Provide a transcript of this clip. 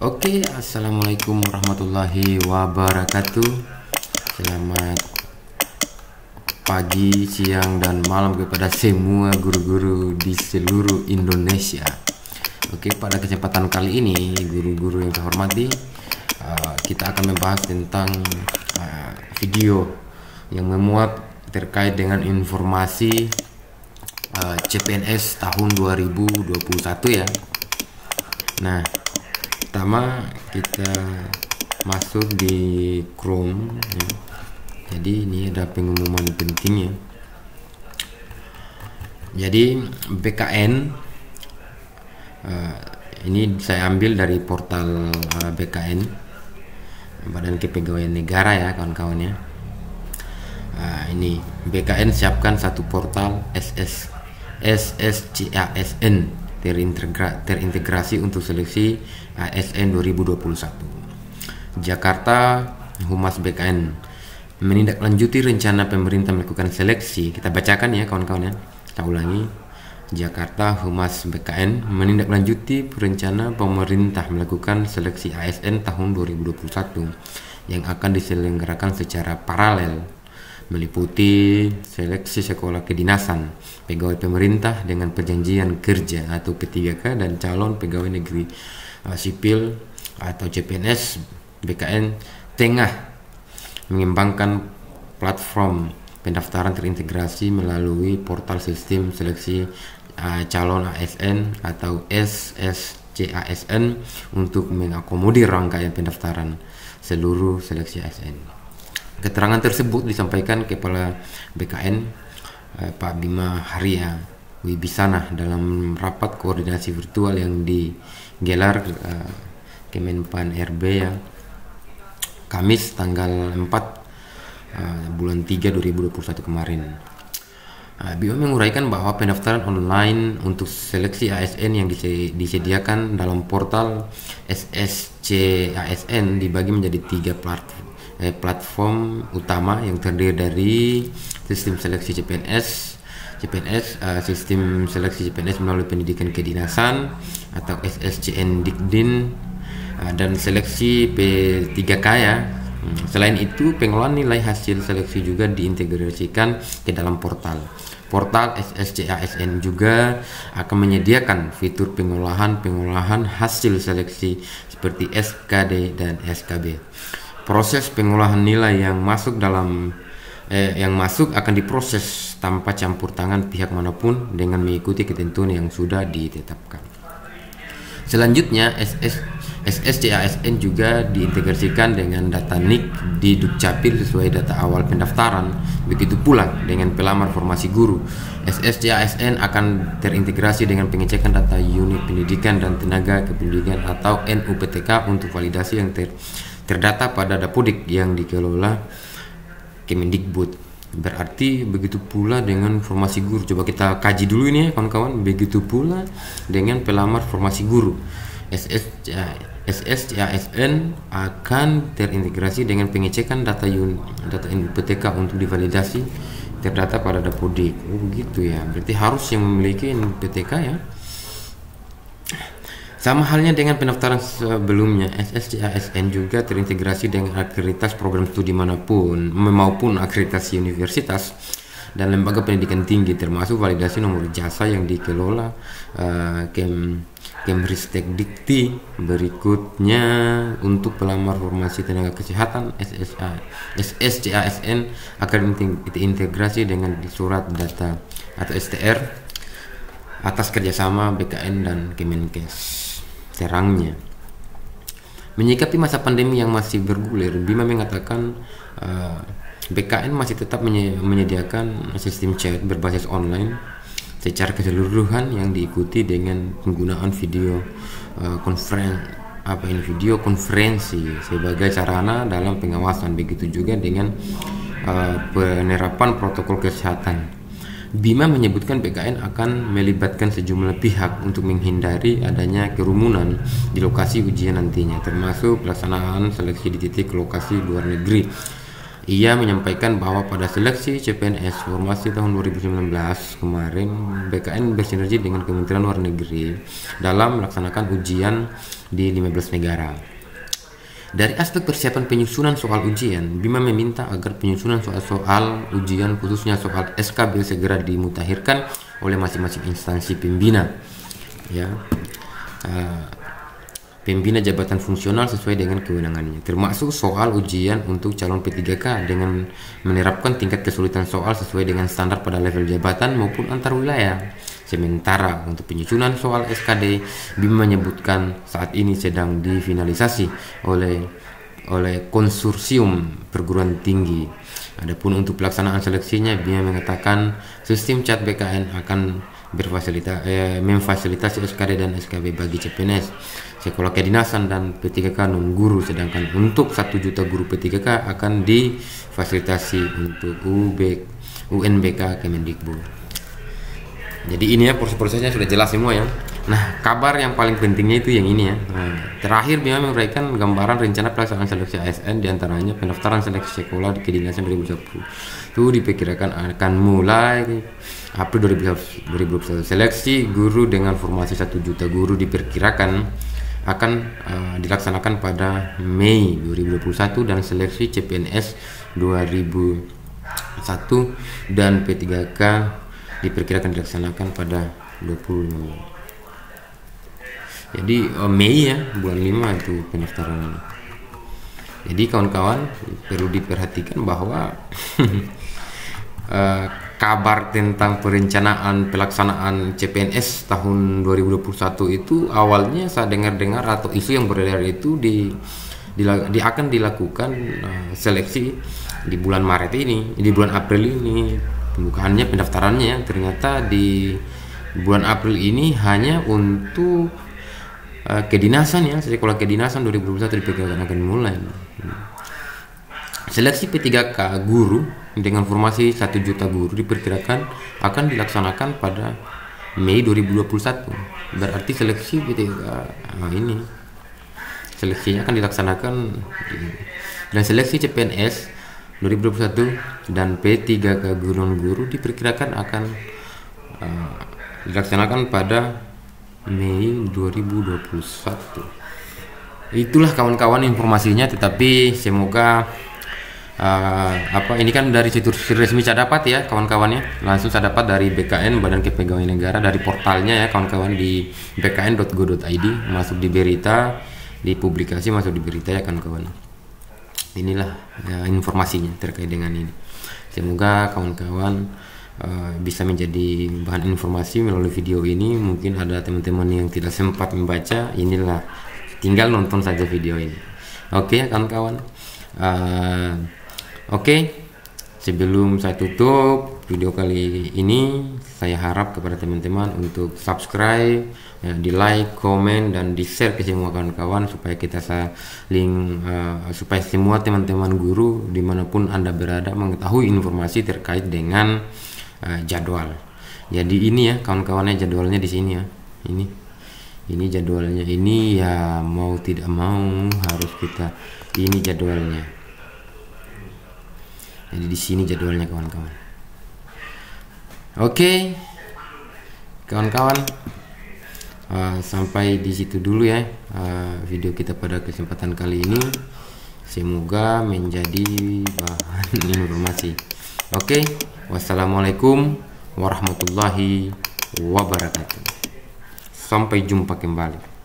Oke, assalamualaikum warahmatullahi wabarakatuh. Selamat pagi, siang, dan malam kepada semua guru-guru di seluruh Indonesia. Oke, pada kesempatan kali ini, guru-guru yang saya hormati, kita akan membahas tentang video yang memuat terkait dengan informasi CPNS tahun 2021 ya. Nah, pertama kita masuk di Chrome ya. Jadi ini ada pengumuman pentingnya. Jadi BKN ini saya ambil dari portal BKN, Badan Kepegawaian Negara ya kawan-kawan ya. Ini BKN siapkan satu portal SSCASN terintegrasi untuk seleksi ASN 2021. Jakarta, Humas BKN menindaklanjuti rencana pemerintah melakukan seleksi. Kita bacakan ya kawan-kawan ya. Kita ulangi. Jakarta, Humas BKN menindaklanjuti rencana pemerintah melakukan seleksi ASN tahun 2021 yang akan diselenggarakan secara paralel, meliputi seleksi sekolah kedinasan, pegawai pemerintah dengan perjanjian kerja atau P3K, dan calon pegawai negeri sipil atau CPNS. BKN tengah mengembangkan platform pendaftaran terintegrasi melalui portal sistem seleksi calon ASN atau SSCASN untuk mengakomodir rangkaian pendaftaran seluruh seleksi ASN. Keterangan tersebut disampaikan Kepala BKN Pak Bima Haria Wibisana dalam rapat koordinasi virtual yang digelar Kemenpan RB ya, Kamis tanggal 4 bulan 3 2021 kemarin. Bima menguraikan bahwa pendaftaran online untuk seleksi ASN yang disediakan dalam portal SSCASN dibagi menjadi 3 platform utama yang terdiri dari sistem seleksi CPNS, sistem seleksi CPNS melalui pendidikan kedinasan atau SSCN Dikdin, dan seleksi P3K ya. Selain itu, pengolahan nilai hasil seleksi juga diintegrasikan ke dalam portal. Portal SSCASN juga akan menyediakan fitur pengolahan hasil seleksi seperti SKD dan SKB. Proses pengolahan nilai yang masuk akan diproses tanpa campur tangan pihak manapun dengan mengikuti ketentuan yang sudah ditetapkan. Selanjutnya, SSCASN juga diintegrasikan dengan data NIK di Dukcapil sesuai data awal pendaftaran. Begitu pula dengan pelamar formasi guru. SSCASN akan terintegrasi dengan pengecekan data unit pendidikan dan tenaga kependidikan atau NUPTK untuk validasi yang terdata pada Dapodik yang dikelola Kemendikbud. Berarti begitu pula dengan formasi guru. Coba kita kaji dulu ini ya kawan-kawan. Begitu pula dengan pelamar formasi guru. SSCASN akan terintegrasi dengan pengecekan data NUPTK untuk divalidasi terdata pada Dapodik. Oh begitu ya. Berarti harus yang memiliki NUPTK ya. Sama halnya dengan pendaftaran sebelumnya, SSCASN juga terintegrasi dengan akreditasi program studi manapun maupun akreditasi universitas dan lembaga pendidikan tinggi, termasuk validasi nomor ijazah yang dikelola Kemristek Dikti. Berikutnya, untuk pelamar formasi tenaga kesehatan, SSCASN akan terintegrasi dengan surat data atau STR atas kerjasama BKN dan Kemenkes. Terangnya, menyikapi masa pandemi yang masih bergulir, Bima mengatakan BKN masih tetap menyediakan sistem chat berbasis online secara keseluruhan yang diikuti dengan penggunaan video konferensi sebagai sarana dalam pengawasan. Begitu juga dengan penerapan protokol kesehatan. Bima menyebutkan BKN akan melibatkan sejumlah pihak untuk menghindari adanya kerumunan di lokasi ujian nantinya, termasuk pelaksanaan seleksi di titik lokasi luar negeri Ia menyampaikan bahwa pada seleksi CPNS formasi tahun 2019 kemarin, BKN bersinergi dengan Kementerian Luar Negeri dalam melaksanakan ujian di 15 negara. Dari aspek persiapan penyusunan soal ujian, Bima meminta agar penyusunan soal-soal ujian khususnya soal SKB segera dimutakhirkan oleh masing-masing instansi pembina, ya, pembina jabatan fungsional sesuai dengan kewenangannya, termasuk soal ujian untuk calon P3K dengan menerapkan tingkat kesulitan soal sesuai dengan standar pada level jabatan maupun antar wilayah. Sementara untuk penyusunan soal SKD, Bima menyebutkan saat ini sedang difinalisasi oleh konsorsium perguruan tinggi. Adapun untuk pelaksanaan seleksinya, Bima mengatakan sistem CAT BKN akan memfasilitasi SKD dan SKB bagi CPNS, sekolah kedinasan dan P3K non guru, sedangkan untuk 1 juta guru P3K akan difasilitasi untuk UNBK Kemendikbud. Jadi ini ya, proses-prosesnya sudah jelas semua ya. Nah, kabar yang paling pentingnya itu yang ini ya. Nah, terakhir Bima memberikan gambaran rencana pelaksanaan seleksi ASN, diantaranya pendaftaran seleksi sekolah di kedinasan 2010 itu diperkirakan akan mulai April 2021. Seleksi guru dengan formasi 1 juta guru diperkirakan akan dilaksanakan pada Mei 2021 dan seleksi CPNS 2001 dan P3K diperkirakan dilaksanakan pada 20 Mei. Jadi Mei ya, bulan 5 itu pendaftaran ini. Jadi kawan-kawan perlu diperhatikan bahwa kabar tentang perencanaan pelaksanaan CPNS tahun 2021 itu awalnya saya dengar-dengar atau isu yang beredar itu akan dilakukan seleksi di bulan Maret ini, di bulan April ini. Pembukaannya, pendaftarannya ternyata di bulan April ini hanya untuk kedinasan ya, sekolah kedinasan 2021 diperkirakan akan mulai. Seleksi P3K guru dengan formasi 1 juta guru diperkirakan akan dilaksanakan pada Mei 2021. Berarti seleksi P3K ini seleksinya akan dilaksanakan, dan seleksi CPNS 2021 dan P3K guru diperkirakan akan dilaksanakan pada Mei 2021. Itulah kawan-kawan informasinya, tetapi semoga ini kan dari situs resmi saya dapat ya kawan-kawannya, langsung saya dapat dari BKN, Badan Kepegawaian Negara, dari portalnya ya kawan-kawan di bkn.go.id, masuk di berita, di publikasi, masuk di berita ya kawan-kawan. Inilah ya, informasinya terkait dengan ini. Semoga kawan-kawan bisa menjadi bahan informasi melalui video ini. Mungkin ada teman-teman yang tidak sempat membaca, inilah tinggal nonton saja video ini. Oke kawan-kawan. Sebelum saya tutup video kali ini, saya harap kepada teman-teman untuk subscribe, di like, komen, dan di share ke semua kawan-kawan supaya kita saling supaya semua teman-teman guru dimanapun Anda berada mengetahui informasi terkait dengan jadwal. Jadi ini ya kawan-kawannya, jadwalnya di sini ya. Ini jadwalnya, ini ya mau tidak mau harus kita, ini jadwalnya. Jadi di sini jadwalnya kawan-kawan. Oke, kawan-kawan, sampai di situ dulu ya video kita pada kesempatan kali ini. Semoga menjadi bahan informasi. Oke, wassalamualaikum warahmatullahi wabarakatuh. Sampai jumpa kembali.